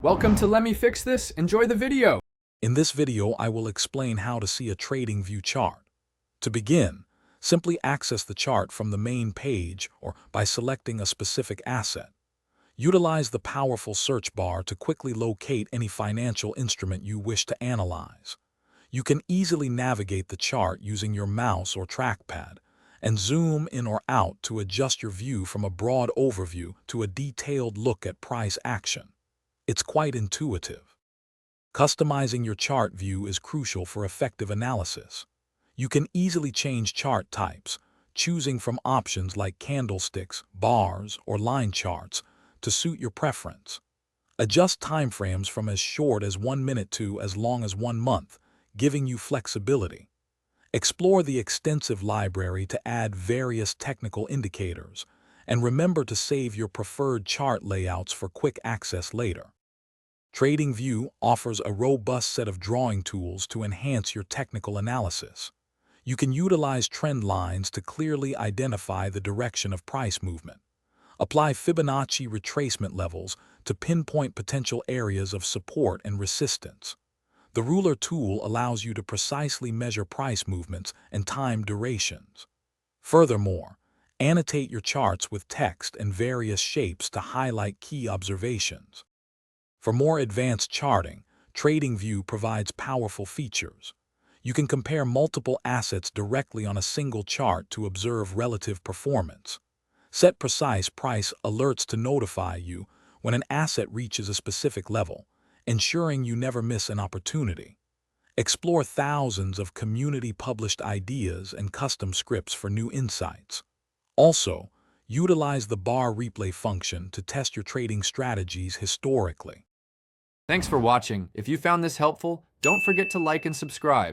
Welcome to Let Me Fix This. Enjoy the video. In this video, I will explain how to see a TradingView chart. To begin, simply access the chart from the main page or by selecting a specific asset. Utilize the powerful search bar to quickly locate any financial instrument you wish to analyze. You can easily navigate the chart using your mouse or trackpad and zoom in or out to adjust your view from a broad overview to a detailed look at price action. It's quite intuitive. Customizing your chart view is crucial for effective analysis. You can easily change chart types, choosing from options like candlesticks, bars, or line charts to suit your preference. Adjust timeframes from as short as 1 minute to as long as 1 month, giving you flexibility. Explore the extensive library to add various technical indicators, and remember to save your preferred chart layouts for quick access later. TradingView offers a robust set of drawing tools to enhance your technical analysis. You can utilize trend lines to clearly identify the direction of price movement. Apply Fibonacci retracement levels to pinpoint potential areas of support and resistance. The ruler tool allows you to precisely measure price movements and time durations. Furthermore, annotate your charts with text and various shapes to highlight key observations. For more advanced charting, TradingView provides powerful features. You can compare multiple assets directly on a single chart to observe relative performance. Set precise price alerts to notify you when an asset reaches a specific level, ensuring you never miss an opportunity. Explore thousands of community-published ideas and custom scripts for new insights. Also, utilize the bar replay function to test your trading strategies historically. Thanks for watching. If you found this helpful, don't forget to like and subscribe.